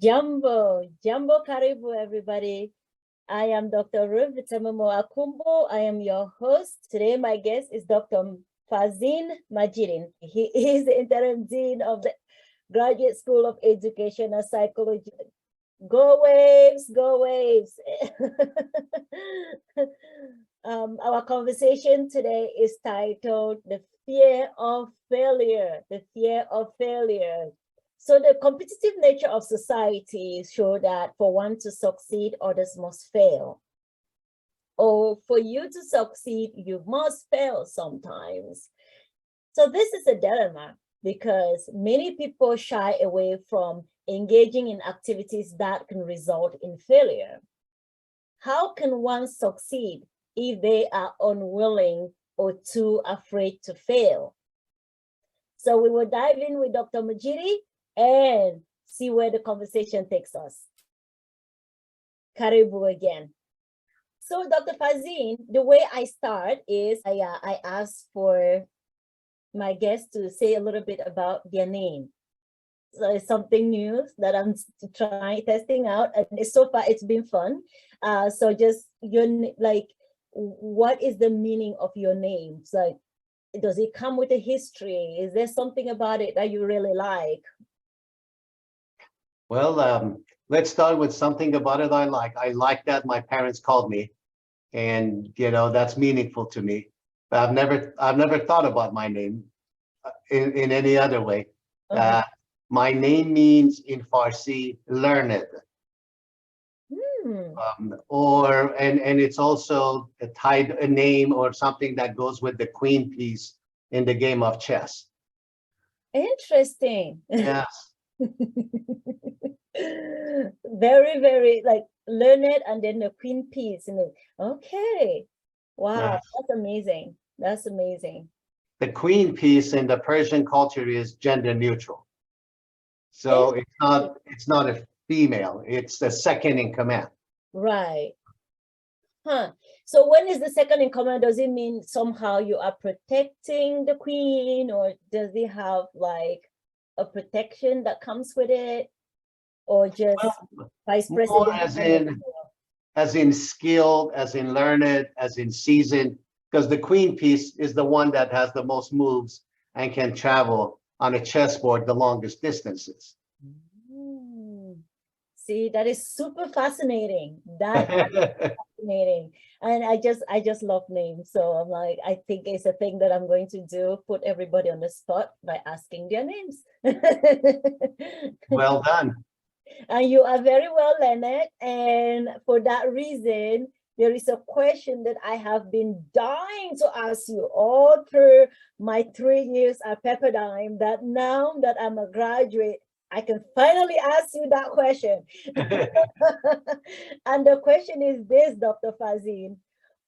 Jambo karibu, everybody. I am Dr. Ruth Vitsemmo Akumbu. I am your host. Today, my guest is Dr. Farzin Madjidi. He is the Interim Dean of the Graduate School of Education and Psychology. Go Waves, go Waves. Our conversation today is titled The Fear of Failure, the fear of failure. So the competitive nature of society show that for one to succeed, others must fail. Or for you to succeed, you must fail sometimes. So this is a dilemma because many people shy away from engaging in activities that can result in failure. How can one succeed if they are unwilling or too afraid to fail? So we will dive in with Dr. Madjidi and see where the conversation takes us. Karibu again. So Dr. Farzin, the way I start is I ask for my guests to say a little bit about their name. So it's something new that I'm testing out, and so far it's been fun. So just what is the meaning of your name? So does it come with a history? Is there something about it that you really like? Well, let's start with something about it I like. I like that my parents called me, and that's meaningful to me. But I've never thought about my name in any other way. My name means in Farsi learned, and it's also a name or something that goes with the queen piece in the game of chess. Interesting. Yes. Very, very learned, and then the queen piece. Okay. Wow, yes. That's amazing. That's amazing. The queen piece in the Persian culture is gender neutral. So it's not a female, it's the second in command. Right. So when is the second in command? Does it mean somehow you are protecting the queen, or does it have a protection that comes with it, or just vice president? As in skilled, as in learned, as in seasoned, because the queen piece is the one that has the most moves and can travel on a chessboard the longest distances. See, that is super fascinating. That is fascinating. And I just love names. So I'm I think it's a thing that I'm going to do, put everybody on the spot by asking their names. Well done. And you are very well learned. And for that reason, there is a question that I have been dying to ask you all through my 3 years at Pepperdine, that now that I'm a graduate, I can finally ask you that question. And the question is this, Dr. Farzin: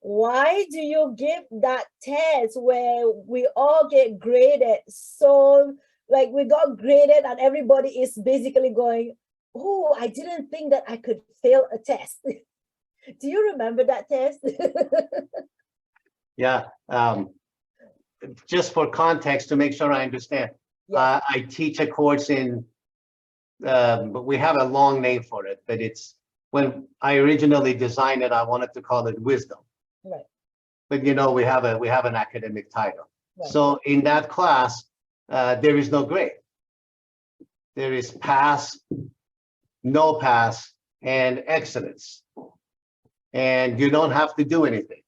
why do you give that test where we all get graded? So we got graded and everybody is basically going, oh, I didn't think that I could fail a test. Do you remember that test? Yeah. Just for context, to make sure I understand, yes. I teach a course in, but we have a long name for it, but it's, when I originally designed it, I wanted to call it wisdom. Right. But we have an academic title. Right. So in that class, there is no grade. There is pass, no pass, and excellence. And you don't have to do anything.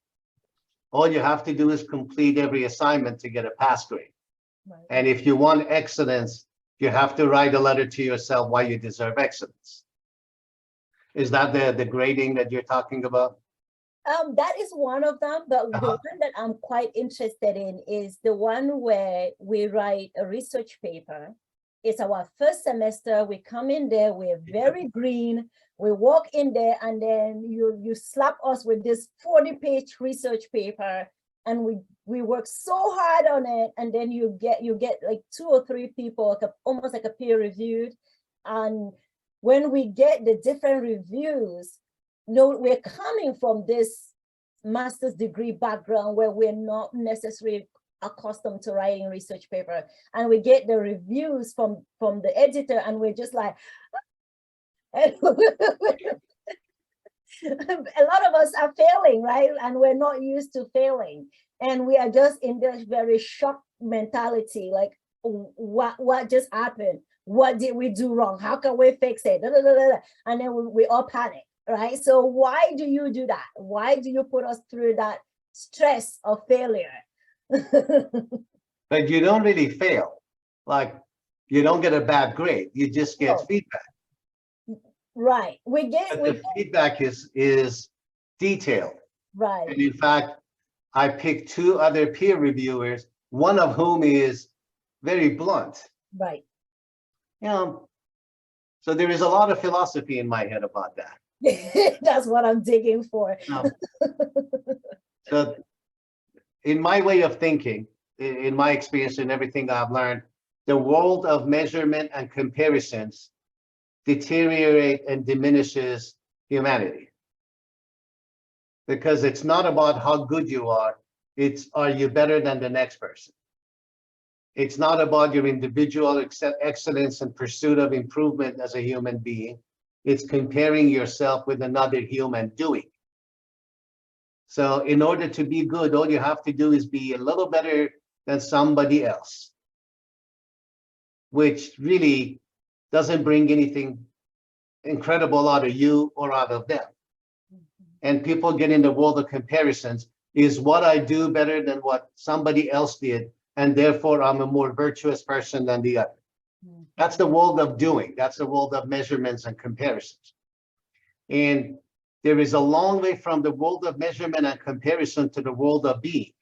All you have to do is complete every assignment to get a pass grade. Right. And if you want excellence, you have to write a letter to yourself why you deserve excellence. Is that the grading that you're talking about? That is one of them, but the one that I'm quite interested in is the one where we write a research paper. It's our first semester. We come in there, we're very green. We walk in there, and then you slap us with this 40-page research paper, and we work so hard on it, and then you get 2 or 3 people, almost like a peer reviewed. And when we get the different reviews, we're coming from this master's degree background where we're not necessarily accustomed to writing research paper, and we get the reviews from the editor, and we're just like, A lot of us are failing, right? And we're not used to failing. And we are just in this very shock mentality, like, what just happened? What did we do wrong? How can we fix it? Da, da, da, da. And then we all panic, right? So why do you do that? Why do you put us through that stress of failure? But you don't really fail. Like, you don't get a bad grade. You just get feedback. Right. The feedback is detailed. Right. And in fact, I picked 2 other peer reviewers, one of whom is very blunt. Right. So there is a lot of philosophy in my head about that. That's what I'm digging for. So in my way of thinking, in my experience and everything I've learned, the world of measurement and comparisons deteriorate and diminishes humanity. Because it's not about how good you are, it's are you better than the next person? It's not about your individual excellence and pursuit of improvement as a human being. It's comparing yourself with another human doing. So in order to be good, all you have to do is be a little better than somebody else, which really doesn't bring anything incredible out of you or out of them. And people get in the world of comparisons. Is what I do better than what somebody else did, and therefore I'm a more virtuous person than the other? That's the world of doing. That's the world of measurements and comparisons. And there is a long way from the world of measurement and comparison to the world of being.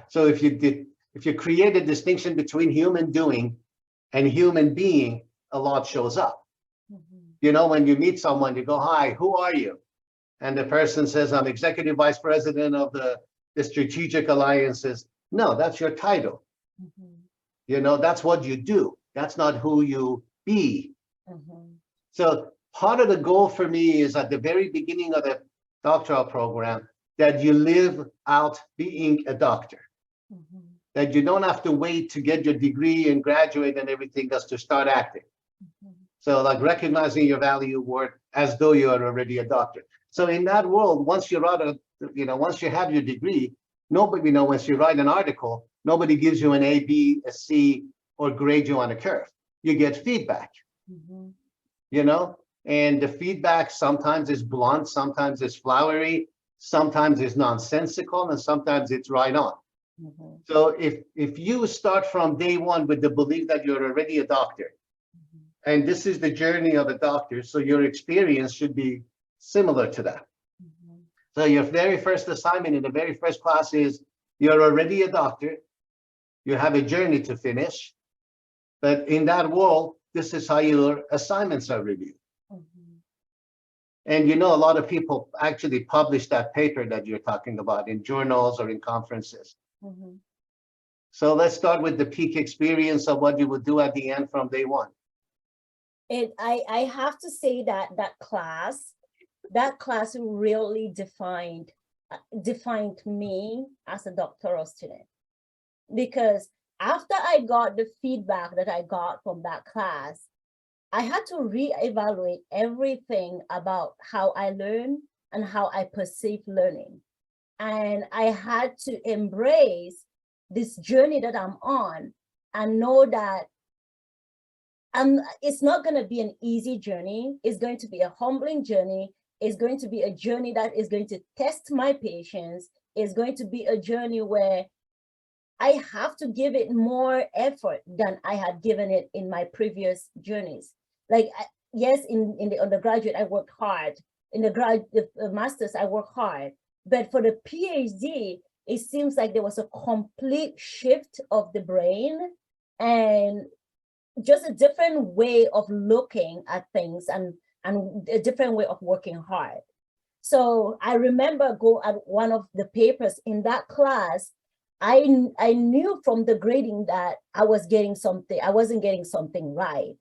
So if you create a distinction between human doing and human being, a lot shows up. You know, when you meet someone, you go, "Hi, who are you?" And the person says, "I'm executive vice president of the strategic alliances." No, that's your title. You know, that's what you do. That's not who you be. So part of the goal for me is at the very beginning of the doctoral program that you live out being a doctor. That you don't have to wait to get your degree and graduate and everything just to start acting. So like recognizing your value worth as though you are already a doctor. So in that world, once you're out of, once you have your degree, nobody, once you write an article, nobody gives you an A, B, a C, or grade you on a curve. You get feedback, and the feedback sometimes is blunt, sometimes it's flowery, sometimes it's nonsensical, and sometimes it's right on. So if you start from day one with the belief that you're already a doctor, and this is the journey of a doctor, so your experience should be similar to that. So your very first assignment in the very first class is you're already a doctor, you have a journey to finish, but in that world, this is how your assignments are reviewed. And a lot of people actually publish that paper that you're talking about in journals or in conferences. So let's start with the peak experience of what you would do at the end from day one. I have to say that class really defined me as a doctoral student, because after I got the feedback that I got from that class, I had to reevaluate everything about how I learn and how I perceive learning. And I had to embrace this journey that I'm on and know that it's not going to be an easy journey. It's going to be a humbling journey. It's going to be a journey that is going to test my patience. It's going to be a journey where I have to give it more effort than I had given it in my previous journeys. Like, yes, in the undergraduate, I worked hard. In the master's, I worked hard. But for the PhD, it seems like there was a complete shift of the brain and just a different way of looking at things and a different way of working hard. So I remember at one of the papers in that class, I knew from the grading that I wasn't getting something right.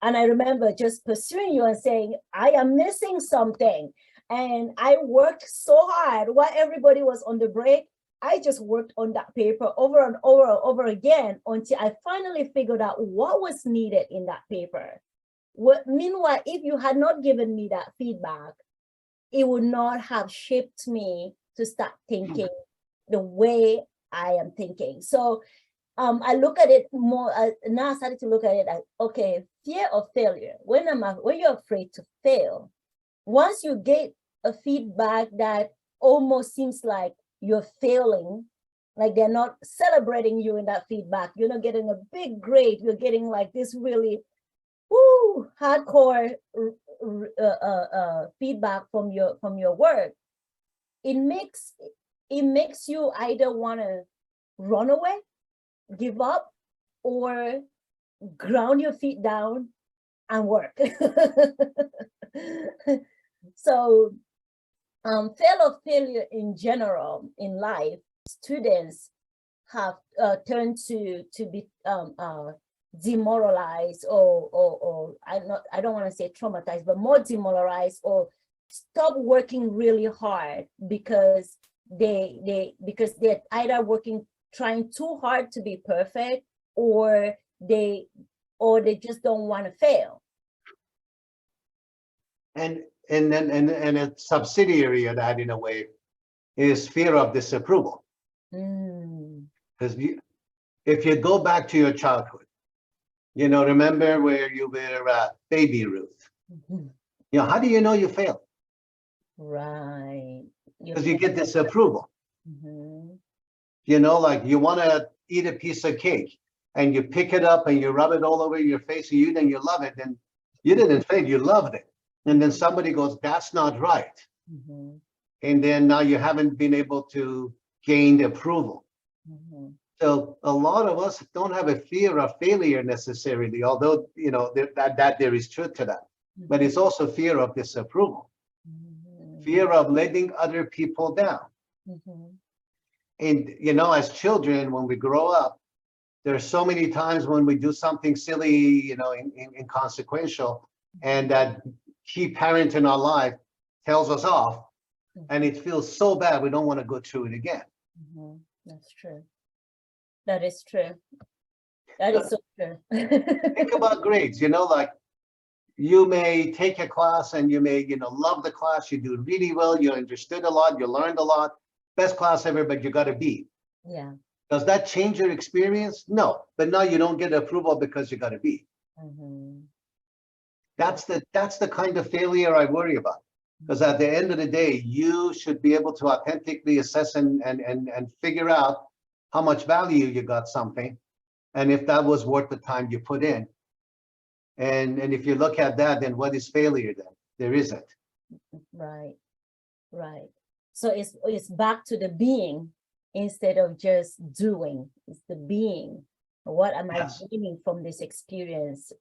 And I remember just pursuing you and saying, I am missing something. And I worked so hard while everybody was on the break. I just worked on that paper over and over and over again until I finally figured out what was needed in that paper. Meanwhile, if you had not given me that feedback, it would not have shaped me to start thinking the way I am thinking. So I look at it more, now I started to look at it as, okay, fear of failure. When you're afraid to fail, once you get a feedback that almost seems like you're failing, like they're not celebrating you in that feedback, you're not getting a big grade, you're getting like this really hardcore feedback from your work, it makes you either want to run away, give up, or ground your feet down and work. So fear of failure in general in life, students have turned to be demoralized or I don't want to say traumatized, but more demoralized, or stop working really hard because they're either trying too hard to be perfect, or they just don't want to fail. And a subsidiary of that, in a way, is fear of disapproval. Because if you go back to your childhood, remember where you were baby Ruth. How do you know you failed? Right. Because you get disapproval. Like you want to eat a piece of cake and you pick it up and you rub it all over your face and you love it, and you didn't fail, you loved it. And then somebody goes, that's not right. And then now you haven't been able to gain the approval. So a lot of us don't have a fear of failure necessarily, although, that there is truth to that. But it's also fear of disapproval, fear of letting other people down. And, as children, when we grow up, there's so many times when we do something silly, inconsequential, and that key parent in our life tells us off, and it feels so bad we don't want to go through it again. That's true. That is true. That is so true. Think about grades, like you may take a class and you may, love the class, you do really well, you understood a lot, you learned a lot, best class ever, but you got a B. Yeah. Does that change your experience? No, but now you don't get approval because you got a B. That's the kind of failure I worry about. Because at the end of the day, you should be able to authentically assess and figure out how much value you got something, and if that was worth the time you put in. And if you look at that, then what is failure then? There isn't. Right. So it's back to the being instead of just doing. It's the being. What am I gaining from this experience?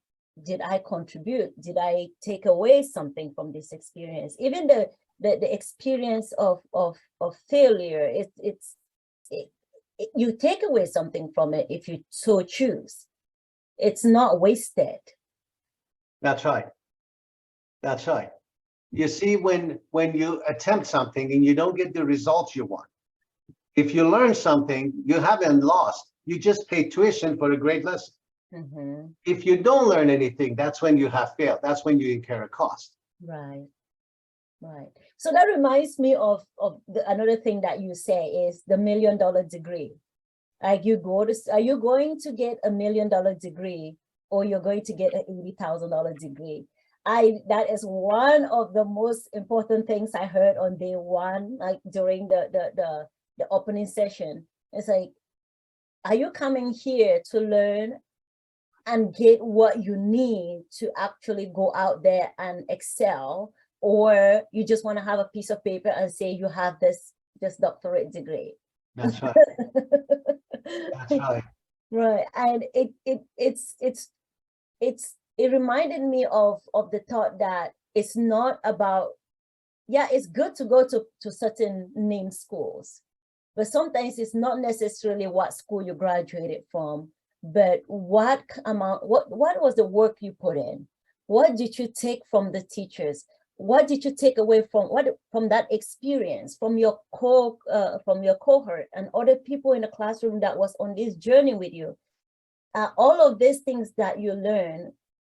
Did I contribute? Did I take away something from this experience? Even the experience of failure, you take away something from it if you so choose. It's not wasted. That's right. You see, when you attempt something and you don't get the results you want, if you learn something, you haven't lost. You just pay tuition for a great lesson. If you don't learn anything, that's when you have failed. That's when you incur a cost. Right. So that reminds me of another thing that you say is the $1 million degree. Like are you going to get $1 million degree, or you're going to get an $80,000 degree? That is one of the most important things I heard on day one, like during the opening session. It's like, are you coming here to learn and get what you need to actually go out there and excel, or you just want to have a piece of paper and say you have this doctorate degree? That's right. That's right. Right. And it reminded me of the thought that it's not about, it's good to go to certain named schools, but sometimes it's not necessarily what school you graduated from, but what was the work you put in? What did you take from the teachers? What did you take away from that experience, from your cohort and other people in the classroom that was on this journey with you? All of these things that you learn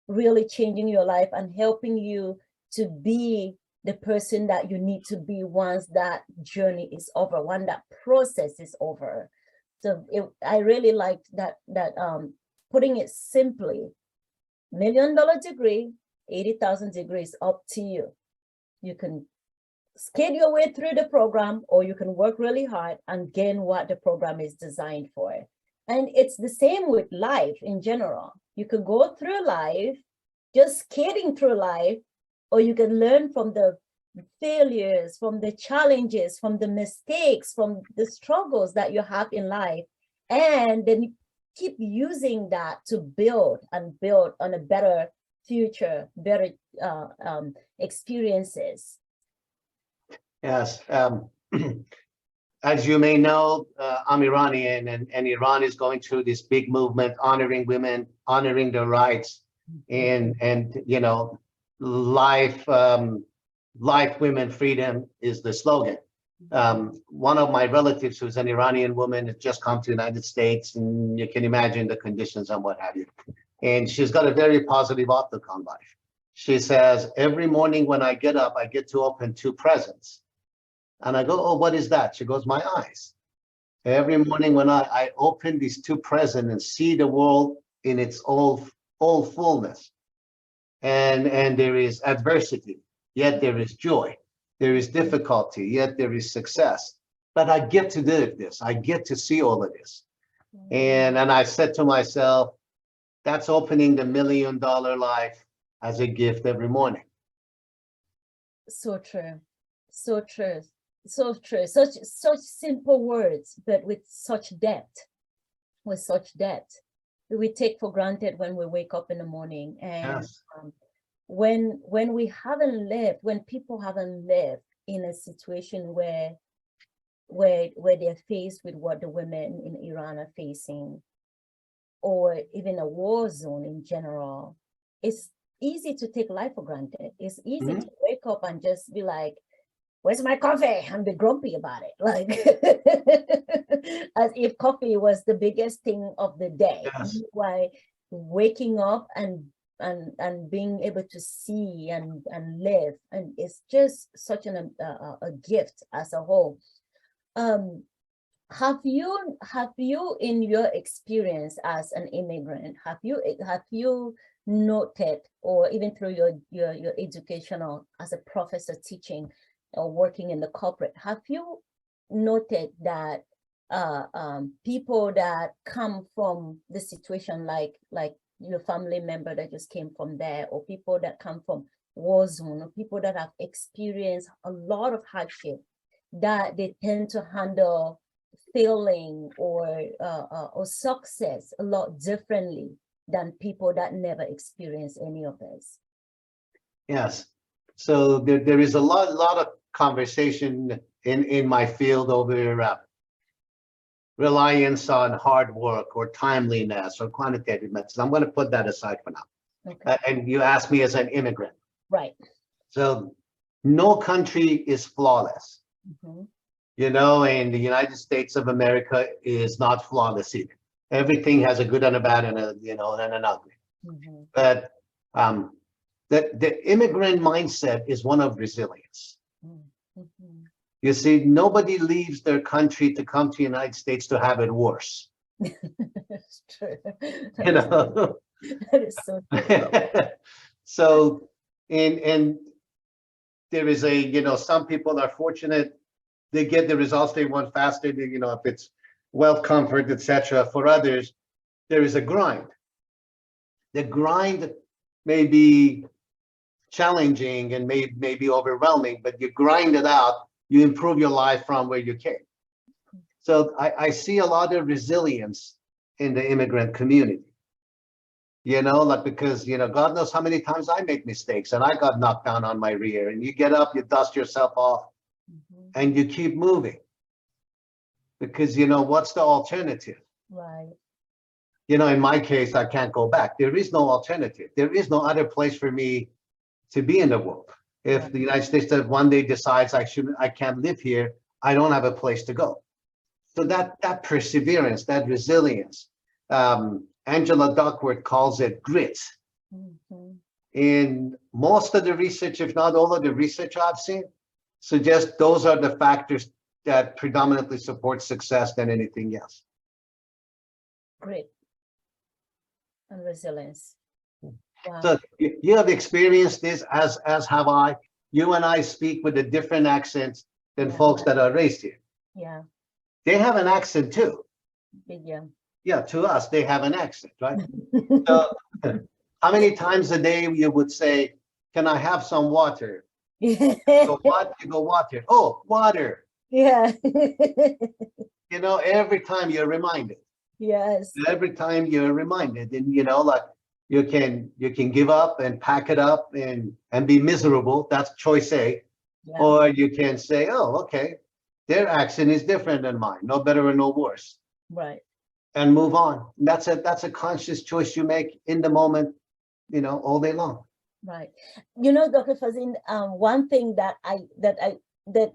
really changing your life and helping you to be the person that you need to be once that journey is over, when that process is over. So I really liked that putting it simply, $1 million degree, 80,000 degrees, up to you. You can skid your way through the program, or you can work really hard and gain what the program is designed for. And it's the same with life in general. You can go through life just skidding through life, or you can learn from the failures, from the challenges, from the mistakes, from the struggles that you have in life, and then you keep using that to build on a better future, better experiences. Yes. As you may know, I'm Iranian, and Iran is going through this big movement honoring women, honoring their rights, and you know, life, women, freedom is the slogan. One of my relatives, who's an Iranian woman, has just come to the United States, and you can imagine the conditions and what have you. And she's got a very positive outlook on life. She says, every morning when I get up, I get to open 2 presents. And I go, oh, what is that? She goes, my eyes. Every morning when I open these 2 presents and see the world in its all fullness, and there is adversity, yet there is joy. There is difficulty, yet there is success. But I get to do this. I get to see all of this. And I said to myself, that's opening the $1 million life as a gift every morning. So true. So true. So true. Such simple words, but with such depth. With such depth. We take for granted when we wake up in the morning. And Yes. When we haven't lived, when people haven't lived in a situation where they're faced with what the women in Iran are facing, or even a war zone in general, it's easy to take life for granted. It's easy to wake up and just be like, where's my coffee? And be grumpy about it. Like, as if coffee was the biggest thing of the day. Yes. Why waking up and being able to see and live, and it's just such a gift as a whole. Have you in your experience as an immigrant, have you noted, or even through your educational as a professor teaching or working in the corporate, have you noted that people that come from the situation like your family member that just came from there, or people that come from war zone, or people that have experienced a lot of hardship, that they tend to handle failing or success a lot differently than people that never experience any of this? Yes. So there is a lot of conversation in my field over reliance on hard work or timeliness or quantitative methods. I'm going to put that aside for now. Okay. And you asked me as an immigrant. Right. So no country is flawless. You know, and the United States of America is not flawless either. Everything has a good and a bad and a, you know, and an ugly. But the immigrant mindset is one of resilience. You see, nobody leaves their country to come to the United States to have it worse. That's true. You know, That is so true. So, and there is a, you know, some people are fortunate, they get the results they want faster, you know, if it's wealth, comfort, etc. For others, there is a grind. The grind may be challenging and may be overwhelming, but you grind it out, you improve your life from where you came. So I see a lot of resilience in the immigrant community. You know, like, because, you know, God knows how many times I make mistakes and I got knocked down on my rear, and you get up, you dust yourself off, and you keep moving. Because, you know, what's the alternative? Right. You know, in my case, I can't go back. There is no alternative. There is no other place for me to be in the world. If the United States one day decides I can't live here, I don't have a place to go. So that perseverance, that resilience, Angela Duckworth calls it grit. Mhm. And most of the research, if not all of the research I've seen, suggests those are the factors that predominantly support success than anything else. Grit and resilience. Wow. So you have experienced this, as have I. You and I speak with a different accents than Yeah. folks that are raised here. Yeah. They have an accent too. Yeah. Yeah, to us, they have an accent, right? So how many times a day you would say, "Can I have some water?" Go, what? You go, water. Oh, water. Yeah. You know, every time you're reminded. Yes. Every time you're reminded, and you know, like you can give up and pack it up and be miserable. That's choice A. Yeah. Or you can say, "Oh, okay, their accent is different than mine. No better or no worse." Right. And move on. That's a conscious choice you make in the moment, you know, all day long. Right. You know, Dr. Farzin, one thing that the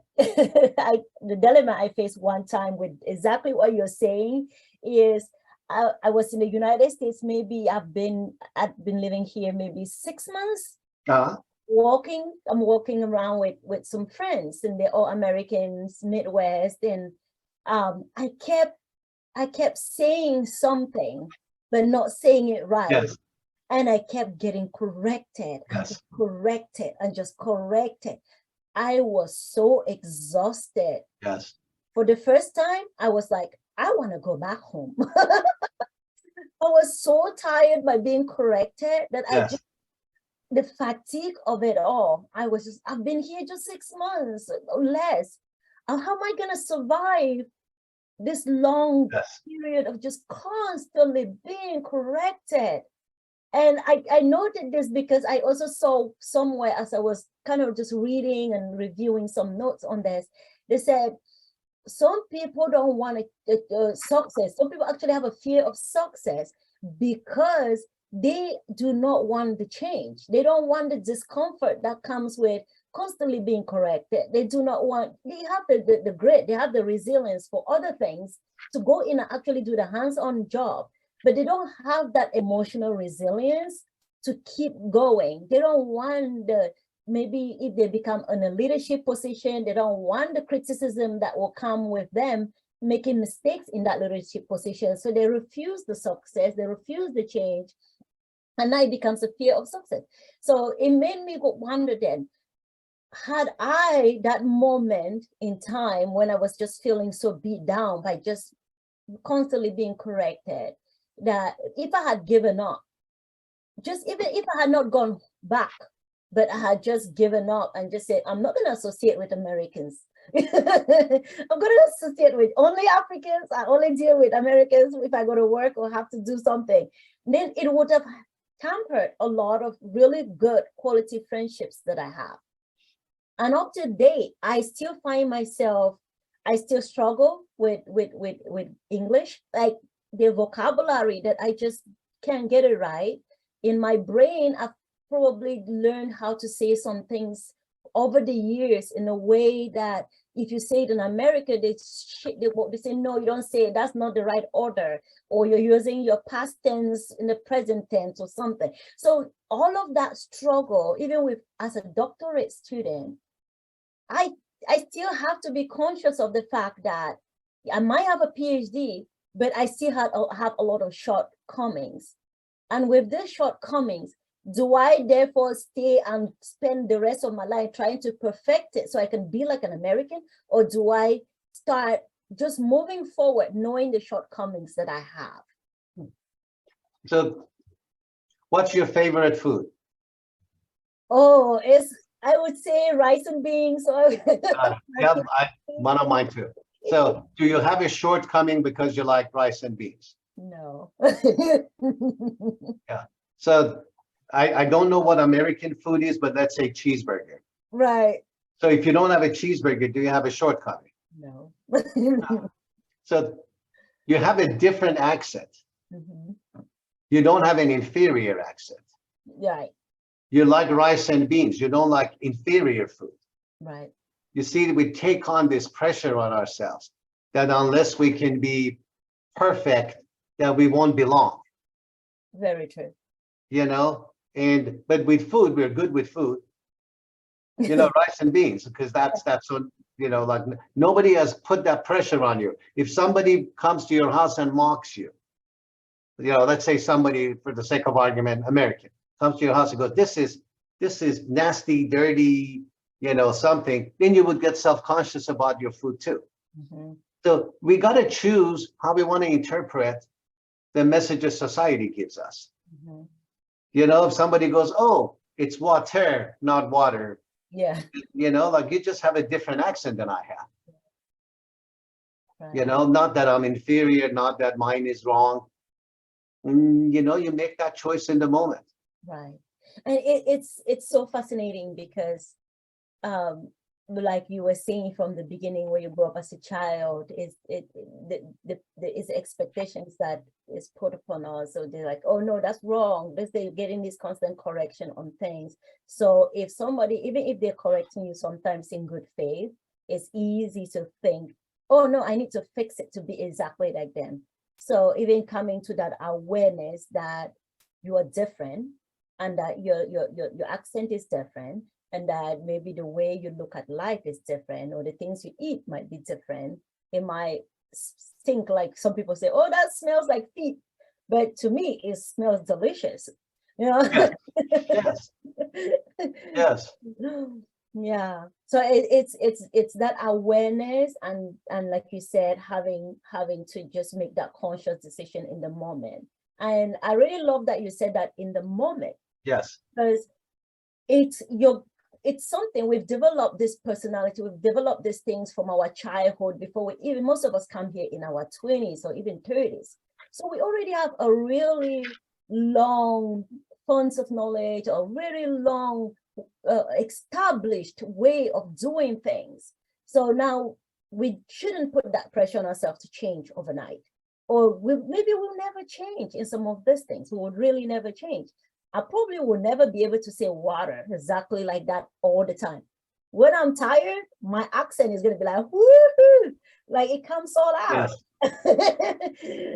dilemma I faced one time with exactly what you're saying is I was in the United States. Maybe I've been living here maybe 6 months. Uh-huh. I'm walking around with some friends, and they're all Americans, Midwest, and I kept saying something, but not saying it right. Yes. And I kept getting corrected, Yes. and just corrected. I was so exhausted. Yes. For the first time, I was like, I want to go back home. I was so tired by being corrected that Yes. the fatigue of it all, I've been here just 6 months or less. How am I going to survive this long Yes. period of just constantly being corrected? And I noted this because I also saw somewhere, as I was kind of just reading and reviewing some notes on this, they said some people don't want success. Some people actually have a fear of success because they do not want the change. They don't want the discomfort that comes with constantly being corrected. They do not want, they have the grit, they have the resilience for other things to go in and actually do the hands-on job, but they don't have that emotional resilience to keep going. They don't want maybe if they become in a leadership position, they don't want the criticism that will come with them making mistakes in that leadership position. So they refuse the success, they refuse the change, and now it becomes a fear of success. So it made me wonder then, had I that moment in time when I was just feeling so beat down by just constantly being corrected, that if I had given up, just even if I had not gone back, but I had just given up and just said, I'm not going to associate with Americans. I'm going to associate with only Africans. I only deal with Americans if I go to work or have to do something. Then it would have hampered a lot of really good quality friendships that I have. And up to date, I still find myself, I still struggle with English, like the vocabulary that I just can't get it right. In my brain, I've probably learned how to say some things over the years in a way that if you say it in America, they say, no, you don't say it, that's not the right order, or you're using your past tense in the present tense or something. So all of that struggle, even with as a doctorate student, I still have to be conscious of the fact that I might have a PhD, but I still have a lot of shortcomings. And with these shortcomings, do I therefore stay and spend the rest of my life trying to perfect it so I can be like an American? Or do I start just moving forward, knowing the shortcomings that I have? So what's your favorite food? Oh, I would say rice and beans. Yeah, one of mine too. So do you have a shortcoming because you like rice and beans? No. Yeah. So I don't know what American food is, but let's say cheeseburger. Right. So if you don't have a cheeseburger, do you have a shortcoming? No. So you have a different accent. Mm-hmm. You don't have an inferior accent. Right. You like rice and beans. You don't like inferior food. Right. You see, we take on this pressure on ourselves that unless we can be perfect, that we won't belong. Very true. You know, But with food, we're good with food. Rice and beans, because that's what, like nobody has put that pressure on you. If somebody comes to your house and mocks you, let's say somebody, for the sake of argument, American, comes to your house and goes, this is nasty, dirty, something, then you would get self-conscious about your food too. Mm-hmm. So we got to choose how we want to interpret the messages society gives us. Mm-hmm. If somebody goes, oh, it's water, not water. Yeah. Like you just have a different accent than I have. Right. Not that I'm inferior, not that mine is wrong. You make that choice in the moment. Right. And it's so fascinating because like you were saying from the beginning, where you grew up as a child, is the expectations that is put upon us. So they're like, oh no, that's wrong. They're getting this constant correction on things. So if somebody, even if they're correcting you sometimes in good faith, it's easy to think, oh no, I need to fix it to be exactly like them. So even coming to that awareness that you are different, and that your accent is different, and that maybe the way you look at life is different, or the things you eat might be different. It might stink, like some people say, oh, that smells like feet. But to me, it smells delicious. Yes. Yes. Yes. Yeah. So it's that awareness, and like you said, having to just make that conscious decision in the moment. And I really love that you said that, in the moment. Yes. Because it's something we've developed, this personality, we've developed these things from our childhood, before even most of us come here in our 20s or even 30s. So we already have a really long funds of knowledge, a very long established way of doing things. So now we shouldn't put that pressure on ourselves to change overnight, or maybe we'll never change in some of these things. We would really never change. I probably will never be able to say water exactly like that all the time. When I'm tired, my accent is going to be like, woohoo, like it comes all out. Yes.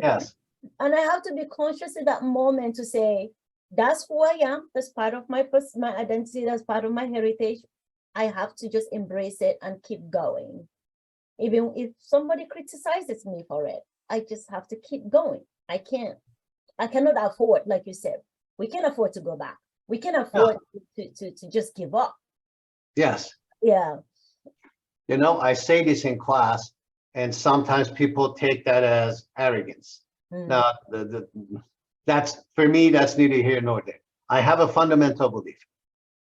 Yes. And I have to be conscious in that moment to say, that's who I am. That's part of my identity. That's part of my heritage. I have to just embrace it and keep going. Even if somebody criticizes me for it, I just have to keep going. I cannot afford, like you said, we can't afford to go back. We can't afford to just give up. Yes. Yeah. I say this in class, and sometimes people take that as arrogance. Now, that's, for me, that's neither here nor there. I have a fundamental belief.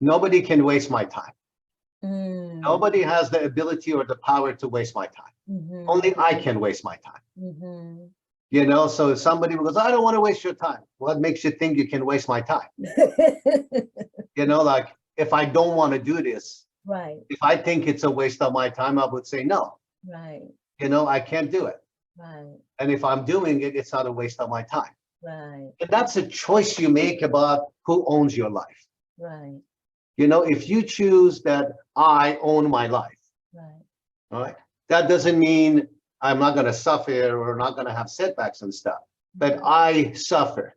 Nobody can waste my time. Nobody has the ability or the power to waste my time. Only I can waste my time. So if somebody goes, I don't want to waste your time. What makes you think you can waste my time? Like, if I don't want to do this, right. If I think it's a waste of my time, I would say no. Right. I can't do it. Right. And if I'm doing it, it's not a waste of my time. Right. And that's a choice you make about who owns your life. Right. If you choose that I own my life, right. All right, that doesn't mean I'm not going to suffer or not going to have setbacks and stuff, but I suffer.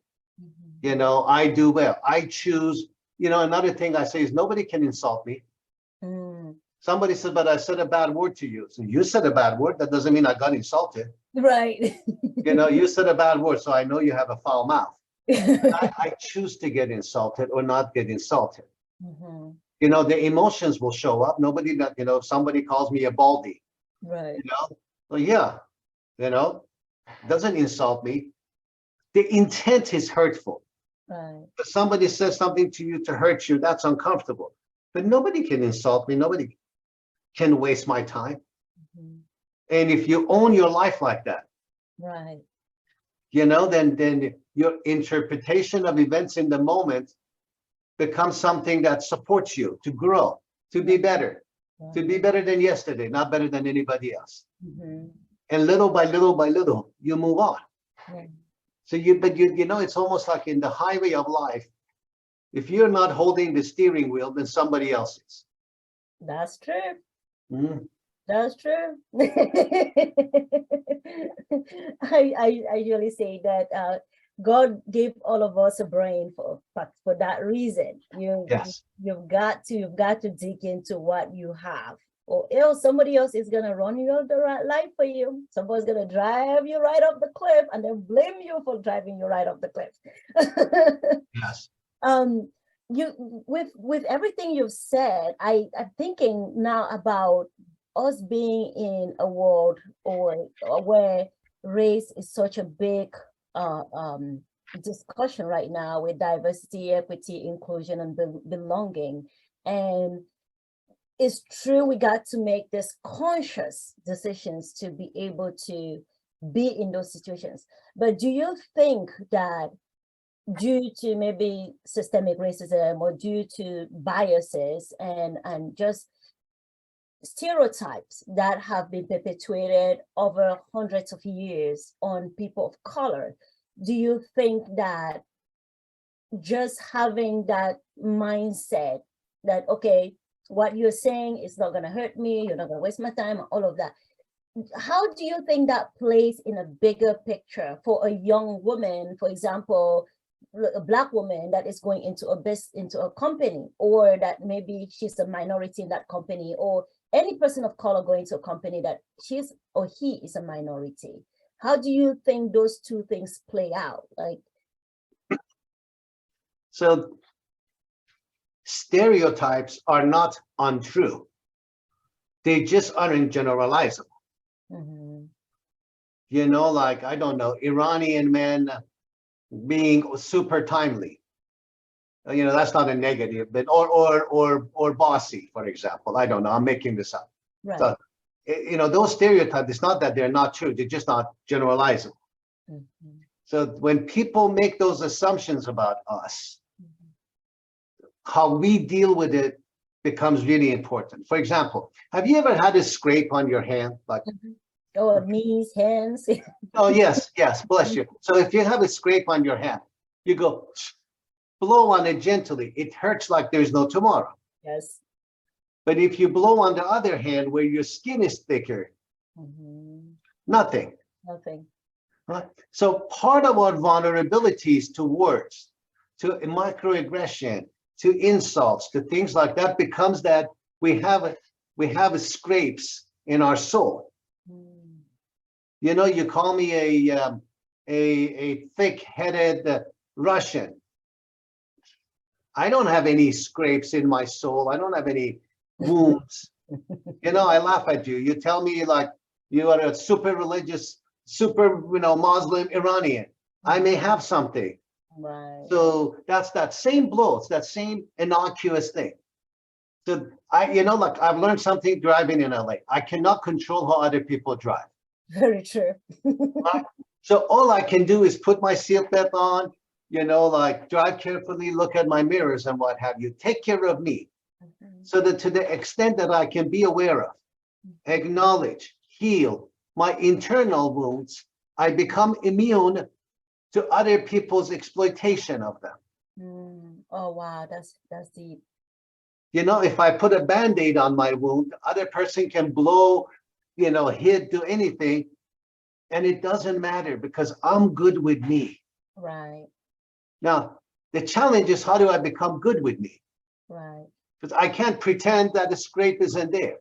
I do well. I choose. Another thing I say is nobody can insult me. Somebody said, but I said a bad word to you. So you said a bad word. That doesn't mean I got insulted. Right. You said a bad word, so I know you have a foul mouth. I choose to get insulted or not get insulted. The emotions will show up. Nobody that, if somebody calls me a baldy, right. Well, yeah, doesn't insult me. The intent is hurtful. Right. If somebody says something to you to hurt you, that's uncomfortable. But nobody can insult me. Nobody can waste my time. And if you own your life like that, right, then your interpretation of events in the moment becomes something that supports you to grow, to be better, to be better than yesterday, not better than anybody else. And little by little, you move on. So it's almost like in the highway of life, if you're not holding the steering wheel, then somebody else is. That's true. That's true. I usually say that God gave all of us a brain for that reason. Yes. You've got to dig into what you have, or else somebody else is gonna run the right life for you. Somebody's gonna drive you right off the cliff and then blame you for driving you right off the cliff. Yes. With everything you've said, I'm thinking now about us being in a world or where race is such a big discussion right now, with diversity, equity, inclusion, and belonging. And it's true, we got to make this conscious decisions to be able to be in those situations. But do you think that due to maybe systemic racism or due to biases and just stereotypes that have been perpetuated over hundreds of years on people of color, do you think that just having that mindset that, okay, what you're saying is not going to hurt me, you're not going to waste my time, all of that, how do you think that plays in a bigger picture for a young woman, for example, a Black woman that is going into a company, or that maybe she's a minority in that company, or any person of color going to a company that she's or he is a minority? How do you think those two things play out? Like, so stereotypes are not untrue. They just aren't generalizable. mm-hmm. You know, like, I don't know, Iranian men being super timely. You know, that's not a negative, but or bossy, for example. I don't know, I'm making this up. Right. So, you know, those stereotypes, it's not that they're not true, they're just not generalizable. Mm-hmm. So when people make those assumptions about us, Mm-hmm. how we deal with it becomes really important. For example, have you ever had a scrape on your hand? Like, or knees, hands? oh, yes, bless you. So if you have a scrape on your hand, you go, blow on it gently. It hurts like there's no tomorrow. Yes. But if you blow on the other hand where your skin is thicker, mm-hmm. Nothing. Right? So part of our vulnerabilities to words, to microaggression, to insults, to things like that becomes that we have scrapes in our soul. Mm. You know, you call me a thick-headed Russian. I don't have any scrapes in my soul. I don't have any wounds. You know, I laugh at you. You tell me like you are a super religious, super, Muslim Iranian. I may have something. Right. So that's that same blow. It's that same innocuous thing. So like I've learned something driving in LA. I cannot control how other people drive. Very true. Right? So all I can do is put my seatbelt on, like drive carefully, look at my mirrors and what have you. Take care of me. Mm-hmm. So that to the extent that I can be aware of, acknowledge, heal my internal wounds, I become immune to other people's exploitation of them. Oh, wow, that's deep. If I put a Band-Aid on my wound, the other person can blow, hit, do anything, and it doesn't matter because I'm good with me. Right. Now, the challenge is, how do I become good with me? Right. Because I can't pretend that the scrape isn't there.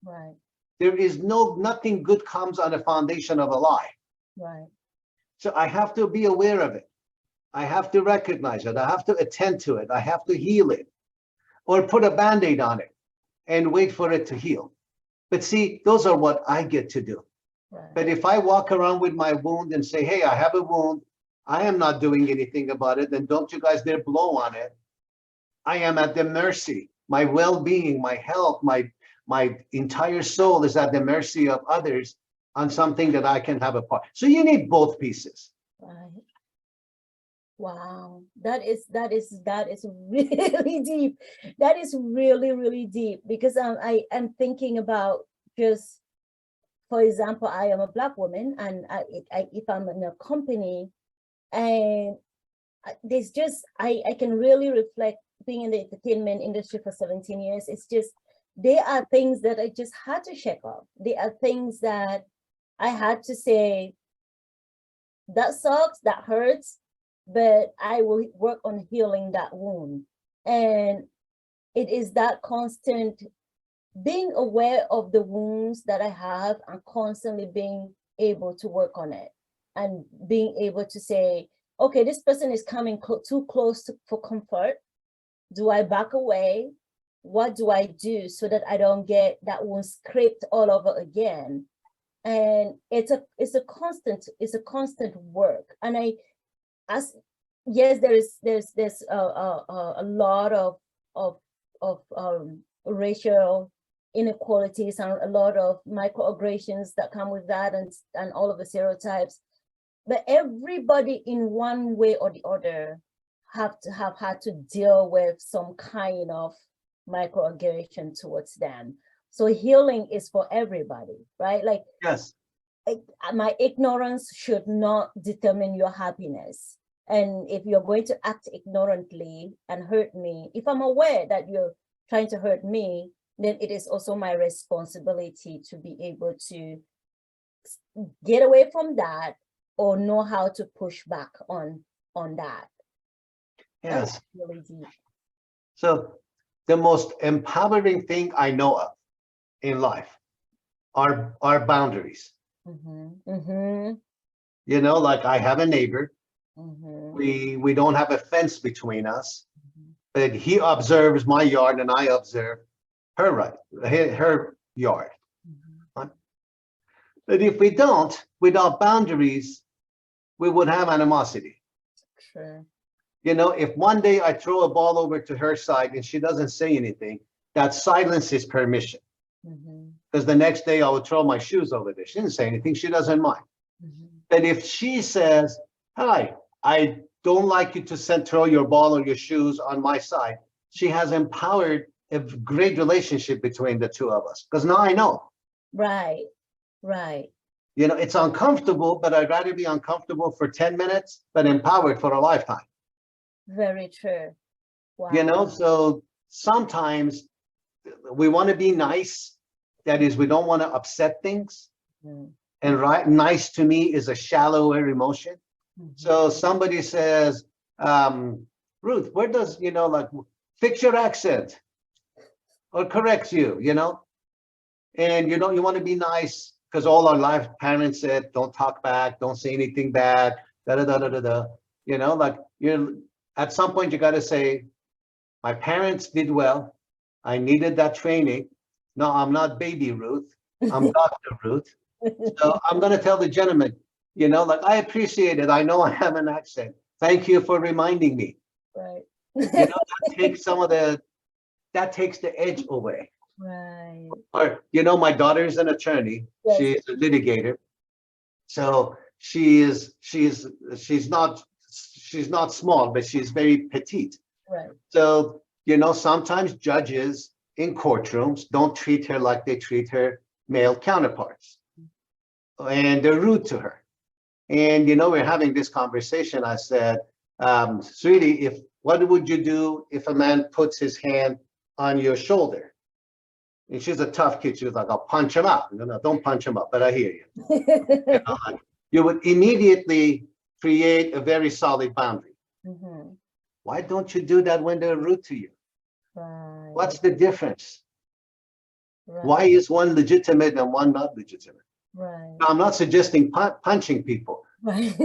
Right. There is nothing good comes on the foundation of a lie. Right. So I have to be aware of it. I have to recognize it. I have to attend to it. I have to heal it, or put a Band-Aid on it and wait for it to heal. But see, those are what I get to do. Right. But if I walk around with my wound and say, hey, I have a wound, I am not doing anything about it, then don't you guys dare blow on it. I am at the mercy. My well-being, my health, my entire soul is at the mercy of others on something that I can have a part. So you need both pieces. Right. Wow, that is really deep. That is really, really deep, because I am thinking about, just for example, I am a Black woman, and if I'm in a company, and there's just I can really reflect being in the entertainment industry for 17 years. It's just, there are things that I just had to check off. There are things that I had to say, that sucks, that hurts, but I will work on healing that wound. And it is that constant being aware of the wounds that I have and constantly being able to work on it and being able to say, okay, this person is coming too close for comfort. Do I back away? What do I do so that I don't get that wound scraped all over again? And it's a constant work. And yes, there's a lot of racial inequalities and a lot of microaggressions that come with that, and all of the stereotypes. But everybody in one way or the other have had to deal with some kind of microaggression towards them. So healing is for everybody, right? Like, yes, my ignorance should not determine your happiness. And if you're going to act ignorantly and hurt me, if I'm aware that you're trying to hurt me, then it is also my responsibility to be able to get away from that or know how to push back on that. yes. Really deep. So the most empowering thing I know of in life are boundaries. You know, like I have a neighbor. We don't have a fence between us, but he observes my yard and I observe her yard. But if we don't, without boundaries, we would have animosity. Sure. You know, if one day I throw a ball over to her side and she doesn't say anything, that silence is permission. Because the next day I would throw my shoes over there. She didn't say anything. She doesn't mind. But if she says, hi, I don't like you to throw your ball or your shoes on my side, she has empowered a great relationship between the two of us. Because now I know. Right. You know, it's uncomfortable, but I'd rather be uncomfortable for 10 minutes than empowered for a lifetime. Very true. Wow. You know, so sometimes we want to be nice. That is, we don't want to upset things. And nice to me is a shallower emotion. So somebody says, Ruth, where does, you know, like, fix your accent or corrects you, you know? And you know, you want to be nice because all our life parents said, don't talk back, don't say anything bad, you know, like at some point you got to say, my parents did well. I needed that training. No, I'm not baby Ruth. I'm Dr. Ruth. So I'm going to tell the gentleman, you know, like, I appreciate it. I know I have an accent. Thank you for reminding me. Right. You know, that takes the edge away. Right. Or, you know, my daughter's an attorney. Yes. She's a litigator. So she's not small, but she's very petite. Right. So, you know, sometimes judges in courtrooms don't treat her like they treat her male counterparts. And they're rude to her. And, you know, we're having this conversation. I said, sweetie, what would you do if a man puts his hand on your shoulder? And she's a tough kid. She was like, I'll punch him out. No, don't punch him up, but I hear you. You know, like, you would immediately create a very solid boundary. Why don't you do that when they're rude to you? Right. What's the difference? Right. Why is one legitimate and one not legitimate? Right. Now, I'm not suggesting punching people, Right.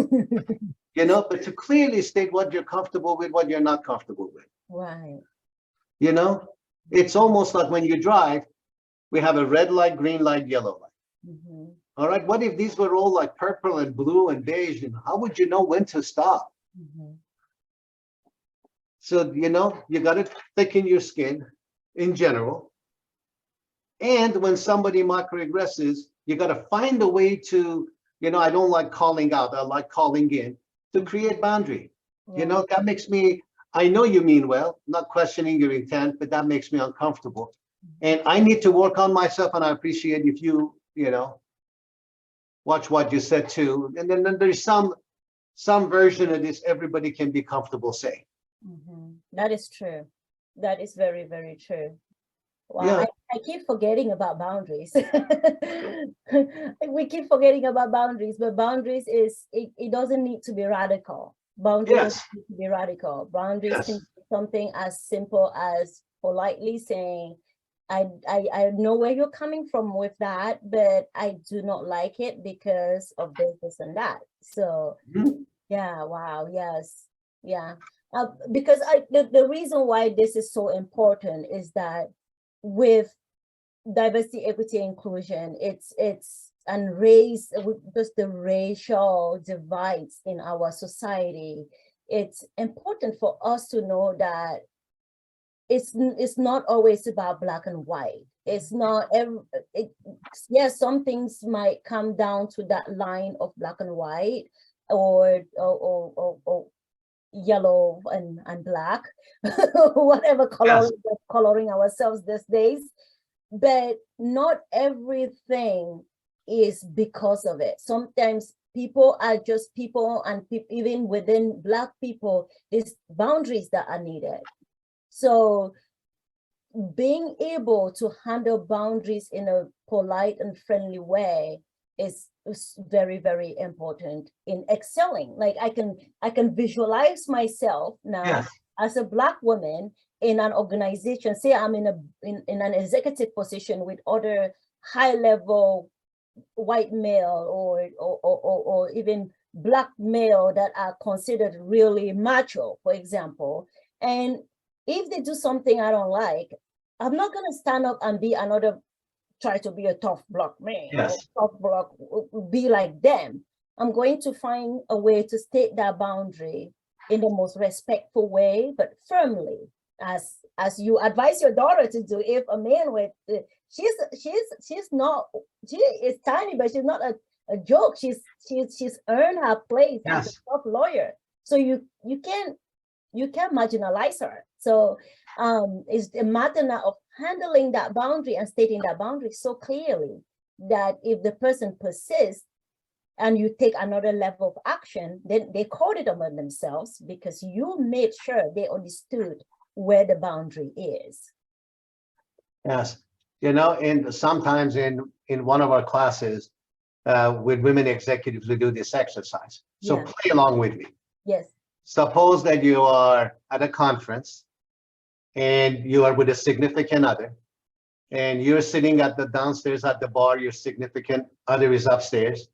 you know, but to clearly state what you're comfortable with, what you're not comfortable with. Right. You know, it's almost like when you drive, we have a red light, green light, yellow light. All right. What if these were all like purple and blue and beige? And how would you know when to stop? So, you know, you got to thicken your skin in general. And when somebody microaggresses, you got to find a way to, you know, I don't like calling out, I like calling in to create boundary. You know, that makes me, I know you mean well, not questioning your intent, but that makes me uncomfortable. And I need to work on myself, and I appreciate if you, you know, watch what you said too. And then there's some version of this everybody can be comfortable saying. That is true. That is very, very true. Wow, Yeah. I keep forgetting about boundaries. We keep forgetting about boundaries, but boundaries it doesn't need to be radical. Boundaries Yes. don't need to be radical. Boundaries Yes. can be something as simple as politely saying, I know where you're coming from with that, but I do not like it because of this and that. So Mhm. yeah, wow, yes, yeah. Because the reason why this is so important is that with diversity, equity, inclusion, it's and race, just the racial divides in our society. It's important for us to know that it's not always about black and white. It's not yes, some things might come down to that line of black and white, or yellow and black, whatever color Yes. we're coloring ourselves these days. But not everything is because of it. Sometimes people are just people, and even within black people, there's boundaries that are needed. So being able to handle boundaries in a polite and friendly way is very, very important in excelling. Like I can visualize myself now Yes. as a black woman in an organization. Say I'm in an executive position with other high level white male or even black male that are considered really macho, for example. And if they do something I don't like, I'm not going to stand up and be another, try to be a tough black man, Yes. or tough black, be like them. I'm going to find a way to state that boundary in the most respectful way, but firmly, as you advise your daughter to do. If a man with, she's not, she is tiny, but she's not a joke. She's earned her place as a Yes. top lawyer. So you can't marginalize her. So it's a matter now of handling that boundary and stating that boundary so clearly that if the person persists and you take another level of action, then they called it on themselves because you made sure they understood where the boundary is. Yes. You know, and sometimes in one of our classes with women executives, we do this exercise. So Yeah. play along with me. Yes. Suppose that you are at a conference and you are with a significant other, and you're sitting at the downstairs at the bar, your significant other is upstairs,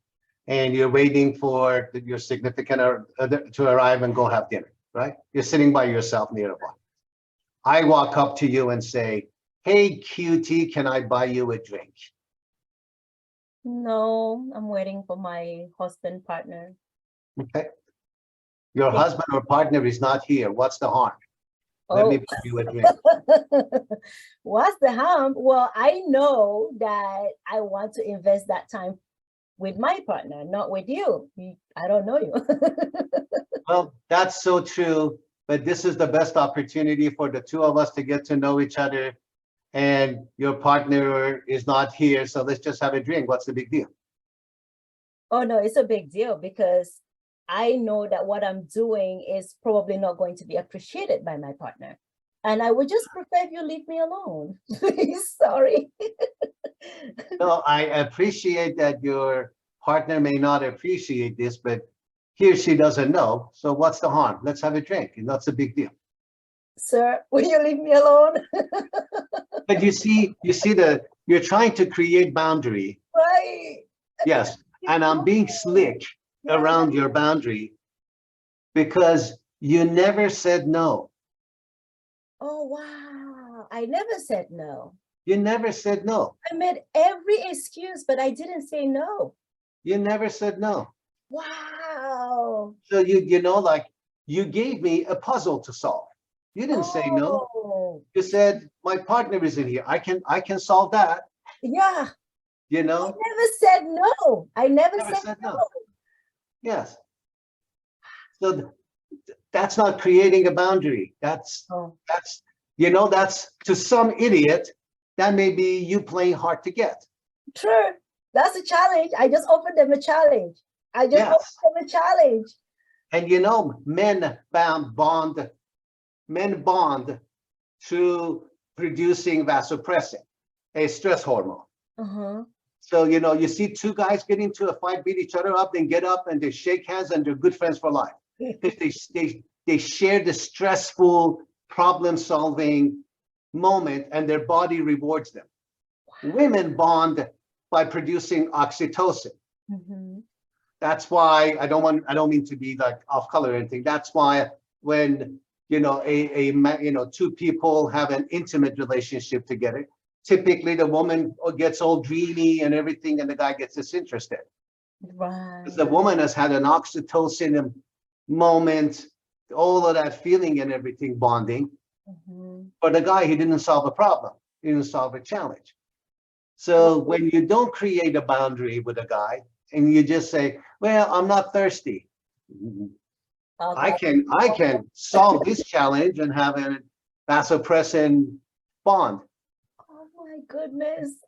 and you're waiting for your significant other to arrive and go have dinner, right? You're sitting by yourself near a bar. I walk up to you and say, hey, cutie, can I buy you a drink? No, I'm waiting for my husband, partner. Okay. Your husband or partner is not here. What's the harm? Let me buy you a drink. What's the harm? Well, I know that I want to invest that time with my partner, not with you. I don't know you. Well, that's so true, but this is the best opportunity for the two of us to get to know each other, and your partner is not here, so let's just have a drink. What's the big deal? Oh, no, it's a big deal because I know that what I'm doing is probably not going to be appreciated by my partner. And I would just prefer if you leave me alone. Sorry. No, I appreciate that your partner may not appreciate this, but he or she doesn't know. So what's the harm? Let's have a drink, and that's a big deal. Sir, will you leave me alone? But you see you're trying to create boundary. Right. Yes, and I'm being slick around your boundary because you never said no. Oh, wow. I never said no. You never said no. I made every excuse, but I didn't say no. You never said no. Wow. So you know, like you gave me a puzzle to solve. You didn't say no. Oh, You said my partner is in here. I can solve that. yeah. You I know, never said no. I never never said said no. no. Yes. So that's not creating a boundary. That's Oh, you know, that's to some idiot, that may be you playing hard to get. true. That's a challenge. I just offered them a challenge. I just Yes. offered them a challenge. And you know, men bond through producing vasopressin, a stress hormone. Uh-huh. So, you know, you see two guys get into a fight, beat each other up, then get up and they shake hands and they're good friends for life. because they share the stressful problem-solving moment and their body rewards them. Women bond by producing oxytocin. Mhm. That's why I don't mean to be like off color or anything. That's why when two people have an intimate relationship together, typically the woman gets all dreamy and everything, and the guy gets disinterested. Right. Because the woman has had an oxytocin moment, all of that feeling and everything bonding. Mhm. For the guy, he didn't solve a problem. He didn't solve a challenge. So when you don't create a boundary with a guy and you just say, well, I'm not thirsty. I can solve this challenge and have a vasopressin bond. Oh my goodness.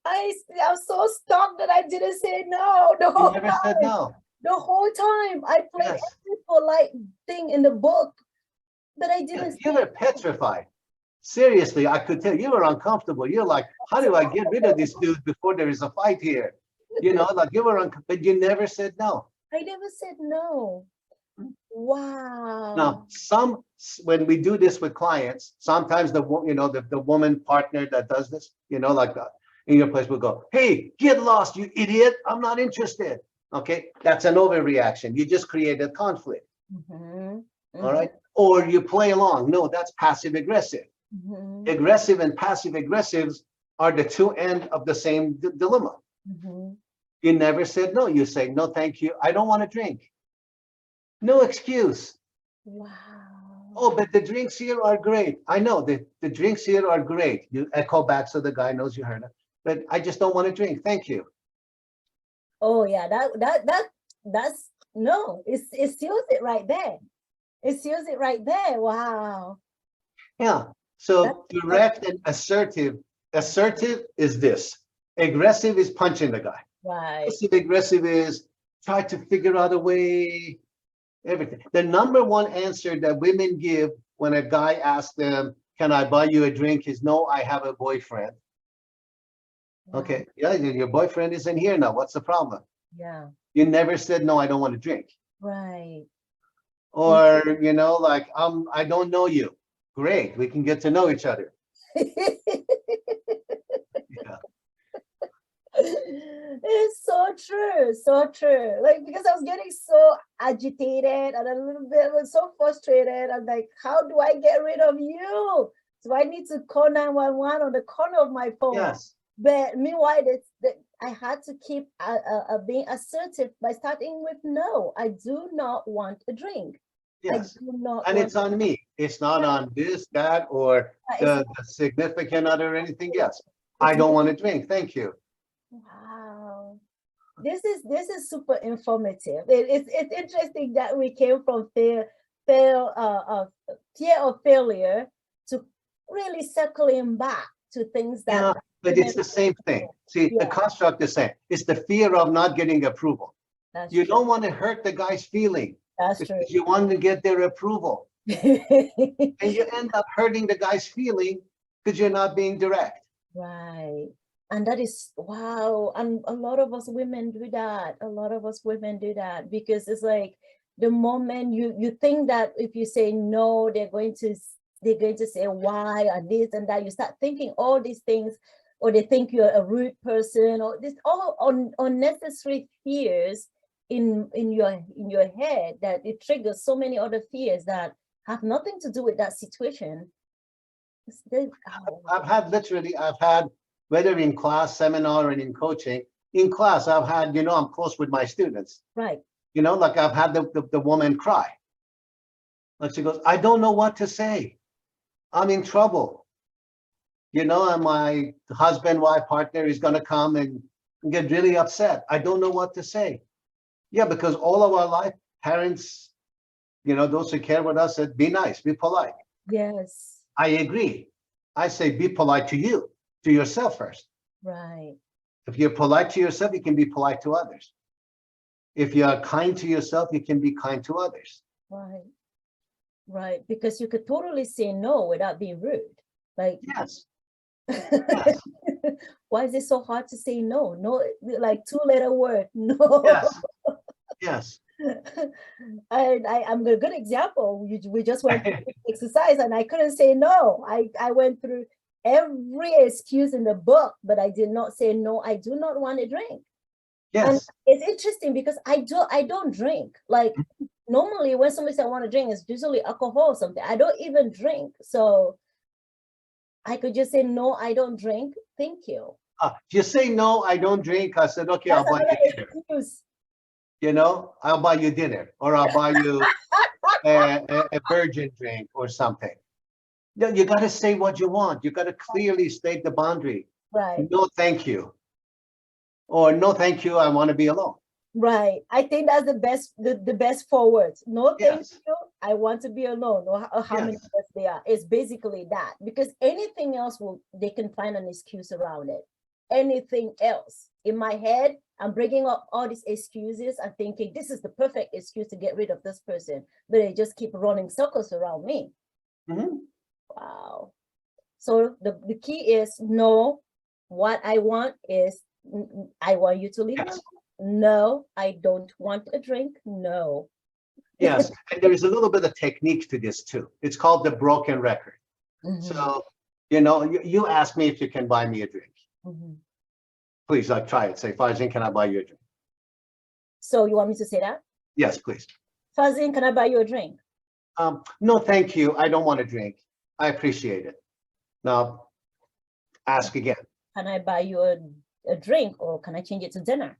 I'm so stuck that I didn't say no the You whole never said time. no. The whole time I played Yes. every polite thing in the book, but I didn't You say were petrified. Seriously, I could tell you were uncomfortable. You're like, how do I get rid of this dude before there is a fight here? Like you were but you never said no. I never said no. Wow. Now, when we do this with clients, sometimes the woman partner that does this, like in your place will go, hey, get lost, you idiot. I'm not interested. Okay, that's an overreaction. You just created conflict. Mhm. All right. Or you play along. No, that's passive aggressive. Mhm. Aggressive and passive aggressives are the two ends of the same dilemma. Mhm. You never said no. You say, no, thank you. I don't want to drink. No excuse. Wow. Oh, but the drinks here are great. I know the drinks here are great. You echo back so the guy knows you heard it. But I just don't want to drink. Thank you. Oh yeah, that's no, it seals it right there. It seals it right there. Wow. Yeah. So direct and assertive. Assertive is this. Aggressive is punching the guy. Right. Passive aggressive is try to figure out a way. Everything. The number one answer that women give when a guy asks them, can I buy you a drink, is no, I have a boyfriend. Wow. Okay. Yeah, your boyfriend isn't here now. What's the problem? Yeah. You never said, no, I don't want to drink. Right. Or, like, I don't know you. Great. We can get to know each other. Yeah. It's so true, so true. Like, because I was getting so agitated and a little bit, I was so frustrated. I'm like, how do I get rid of you? So I need to call 911 on the corner of my phone. Yes. But meanwhile, I had to keep being assertive by starting with no. I do not want a drink. Yes. I do not. And it's on me. It's not on this, that, or the significant other or anything else. I don't want to drink. Thank you. Wow. This is super informative. It's interesting that we came from fear of failure to really circling back to things that. Yeah, but it's the same thing. See, the construct is the same. It's the fear of not getting approval. You don't want to hurt the guy's feeling. That's true. You want to get their approval. And you end up hurting the guy's feeling because you're not being direct. Right. And that is, wow. And a lot of us women do that. A lot of us women do that because it's like the moment you think that if you say no, they're going to say why and this and that. You start thinking all these things, or they think you're a rude person, or this all unnecessary fears in your head that it triggers so many other fears that have nothing to do with that situation. I've had, whether in class, seminar, and in coaching, in class, I've had, I'm close with my students. Right. Like I've had the woman cry. Like she goes, I don't know what to say. I'm in trouble. And my husband, wife, partner is going to come and get really upset. I don't know what to say. Yeah, because all of our life, parents, those who care about us said, be nice, be polite. Yes. I agree. I say, be polite to you, to yourself first. Right. If you're polite to yourself, you can be polite to others. If you are kind to yourself, you can be kind to others. Right. Right. Because you could totally say no without being rude. Like, yes. Yes. Why is it so hard to say no? No, like 2-letter word. No. Yes. Yes. And I'm a good example. We just went through exercise and I couldn't say no. I went through every excuse in the book, but I did not say no, I do not want to drink. Yes. And it's interesting because I don't drink. Like normally when somebody says I want to drink, it's usually alcohol or something. I don't even drink. So I could just say, no, I don't drink. Thank you. You say, no, I don't drink. I said, okay, That's I'll buy you dinner. excuse. You know, I'll buy you dinner, or I'll buy you a virgin drink or something. You got to say what you want. You got to clearly state the boundary. Right. No, thank you. Or no, thank you, I want to be alone. Right. I think that's the best forwards. No, thank Yes. you. I want to be alone. Or how many Yes. words they are. It's basically that. Because anything else they can find an excuse around it. Anything else. In my head, I'm bringing up all these excuses. I'm thinking this is the perfect excuse to get rid of this person. But they just keep running circles around me. Mm-hmm. Wow. So the key is no, what I want is I want you to leave me alone. No, I don't want a drink. No. Yes, and there is a little bit of technique to this too. It's called the broken record. So, you know, you ask me if you can buy me a drink. Please, like, try it. Say, Farzin, can I buy you a drink? So you want me to say that? Yes, please. Farzin, can I buy you a drink? No, thank you. I don't want a drink. I appreciate it. Now, ask again. Can I buy you a drink, or can I change it to dinner?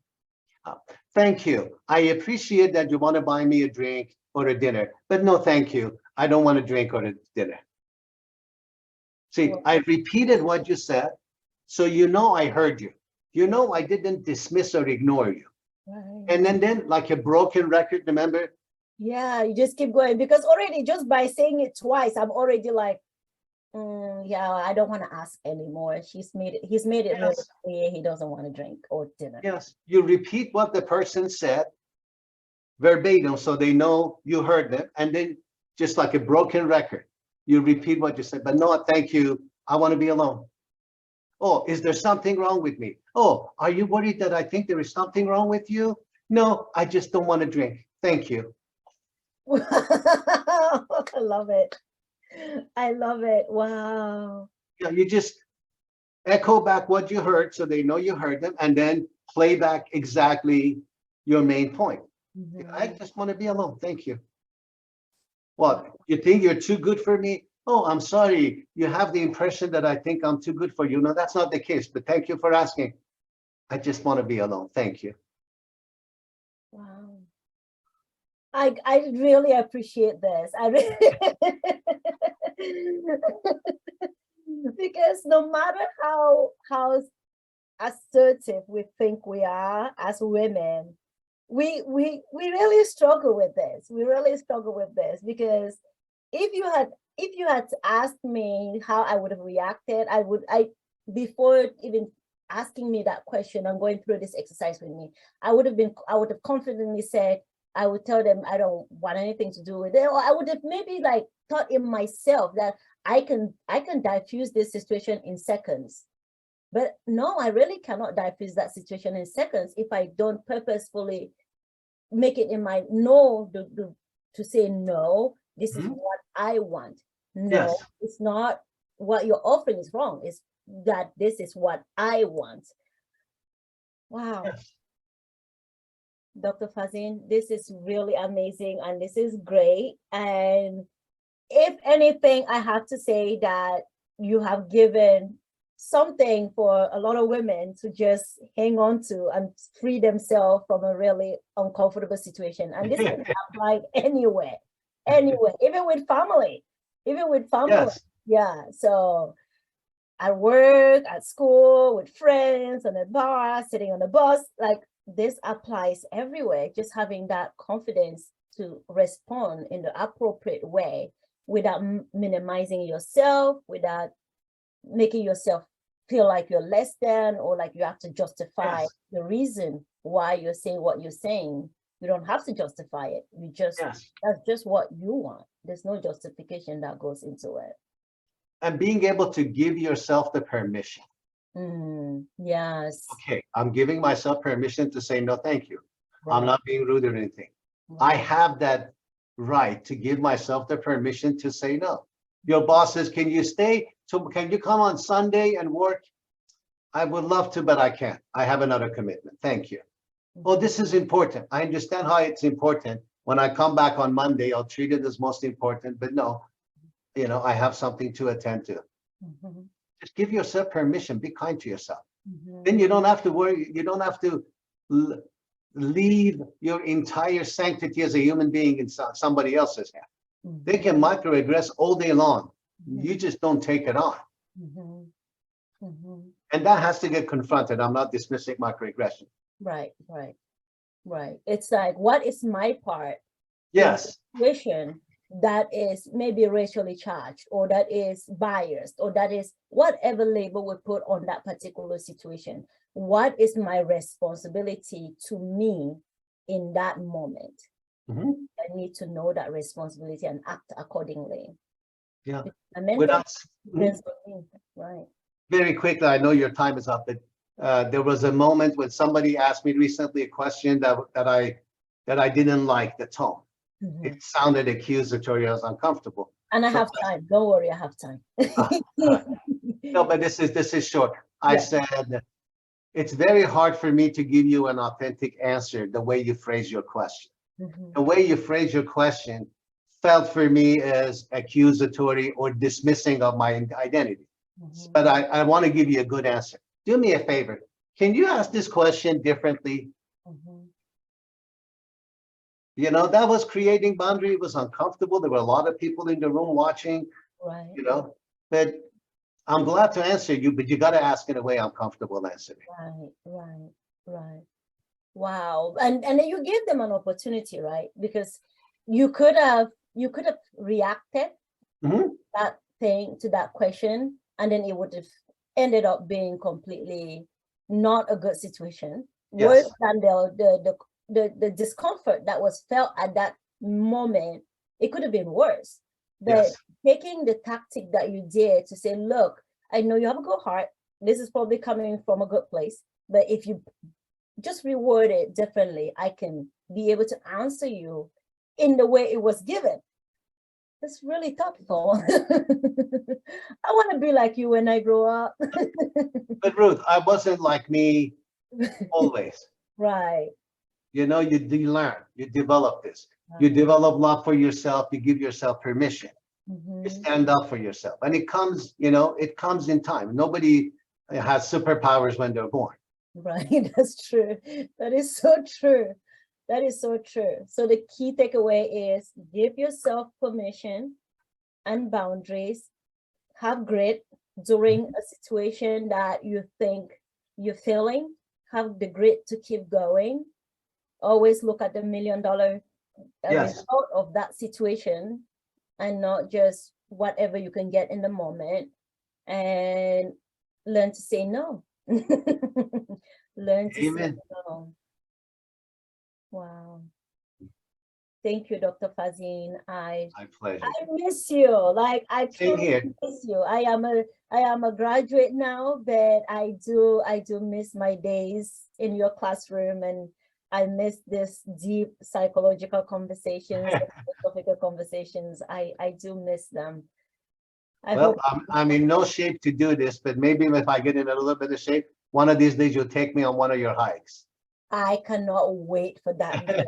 Thank you. I appreciate that you want to buy me a drink or a dinner, but no, thank you. I don't want a drink or a dinner. See, I repeated what you said, so you know I heard you. You know I didn't dismiss or ignore you. Right. And then like a broken record, remember? Yeah, you just keep going, because already just by saying it twice, I'm already like, yeah, I don't want to ask anymore. He's made it really clear he doesn't want to drink or dinner. Yes, you repeat what the person said verbatim so they know you heard them, and then just like a broken record, you repeat what you said, but no, thank you, I want to be alone. Oh, is there something wrong with me? Oh, are you worried that I think there is something wrong with you? No, I just don't want to drink. Thank you. I love it. I love it. Wow. Yeah, you just echo back what you heard so they know you heard them, and then play back exactly your main point. I just want to be alone. Thank you. What, you think you're too good for me? Oh, I'm sorry. You have the impression that I think I'm too good for you. No, that's not the case, but thank you for asking. I just want to be alone. Thank you. Wow. I really appreciate this. I really because no matter how assertive we think we are as women, we really struggle with this. We really struggle with this, because if you had asked me how I would have reacted, before even asking me that question and going through this exercise with me, I would have confidently said, I would tell them I don't want anything to do with it, or I would have maybe like thought in myself that I can diffuse this situation in seconds. But no, I really cannot diffuse that situation in seconds if I don't purposefully make it in my to say no, this is what I want. No, it's not what you're offering is wrong. It's that this is what I want. Wow. Yes. Dr. Farzin, this is really amazing and this is great. And if anything, I have to say that you have given something for a lot of women to just hang on to and free themselves from a really uncomfortable situation. And this can apply anywhere, even with family, Yes. Yeah. So at work, at school, with friends, on a bar, sitting on a bus, like this applies everywhere. Just having that confidence to respond in the appropriate way without minimizing yourself, without making yourself feel like you're less than, or like you have to justify the reason why you're saying what you're saying. You don't have to justify it. You just, that's just what you want. There's no justification that goes into it. And being able to give yourself the permission. Yes. Okay, I'm giving myself permission to say no, thank you. Right. I'm not being rude or anything. I have that right to give myself the permission to say no. Your boss says, can you stay? So can you come on Sunday and work? I would love to, but I can't. I have another commitment. Thank you. Well, this is important. I understand how it's important. When I come back on Monday, I'll treat it as most important, but no, I have something to attend to. Just give yourself permission. Be kind to yourself. Then you don't have to worry. You don't have to leave your entire sanctity as a human being in somebody else's hand. They can microaggress all day long. You just don't take it on. And that has to get confronted. I'm not dismissing microaggression. Right. It's like, what is my part? Yes. In a situation that is maybe racially charged, or that is biased, or that is whatever label we put on that particular situation. What is my responsibility to me in that moment? I need to know that responsibility and act accordingly. Yeah. Right. Very quickly, I know your time is up, but there was a moment when somebody asked me recently a question that I didn't like the tone. It sounded accusatory. I was uncomfortable. And I have time. Don't worry, I have time. No, but this is short. I said, it's very hard for me to give you an authentic answer the way you phrase your question. The way you phrase your question felt for me as accusatory or dismissing of my identity. But I want to give you a good answer. Do me a favor. Can you ask this question differently? That was creating boundary. It was uncomfortable. There were a lot of people in the room watching, but I'm glad to answer you, but you got to ask in a way I'm comfortable answering. Right. Wow. And then you gave them an opportunity, right? Because you could have reacted to that question, and then it would have ended up being completely not a good situation. Worse than the discomfort that was felt at that moment. It could have been worse. But taking the tactic that you did to say, look, I know you have a good heart. This is probably coming from a good place. But if you just reword it differently, I can be able to answer you in the way it was given. That's really thoughtful. I want to be like you when I grow up. But Ruth, I wasn't like me always. Right. You learn, you develop this. You develop love for yourself. You give yourself permission. You stand up for yourself. And it comes in time. Nobody has superpowers when they're born. Right, that's true. That is so true. That is so true. So the key takeaway is give yourself permission and boundaries. Have grit during a situation that you think you're failing. Have the grit to keep going. Always look at the $1 million result of that situation, and not just whatever you can get in the moment. And learn to say no. Learn to say no. Wow. Thank you, Dr. Farzin. My pleasure. I miss you. Like, I truly miss you. I am a graduate now, but I do miss my days in your classroom, and I miss this deep psychological conversations, philosophical conversations. I do miss them. I'm in no shape to do this, but maybe if I get in a little bit of shape, one of these days you'll take me on one of your hikes. I cannot wait for that.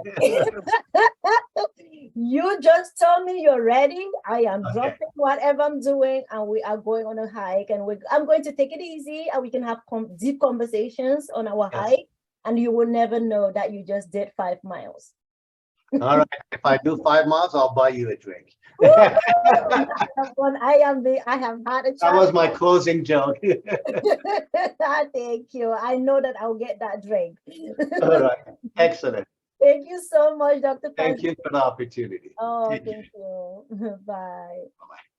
You just told me you're ready. I am dropping whatever I'm doing, and we are going on a hike. And I'm going to take it easy, and we can have deep conversations on our hike. And you will never know that you just did 5 miles. All right. If I do 5 miles, I'll buy you a drink. I have had a chance. That was my closing joke. Thank you. I know that I'll get that drink. All right. Excellent. Thank you so much, Dr. Thank you for the opportunity. Oh, thank you. Bye. Bye-bye.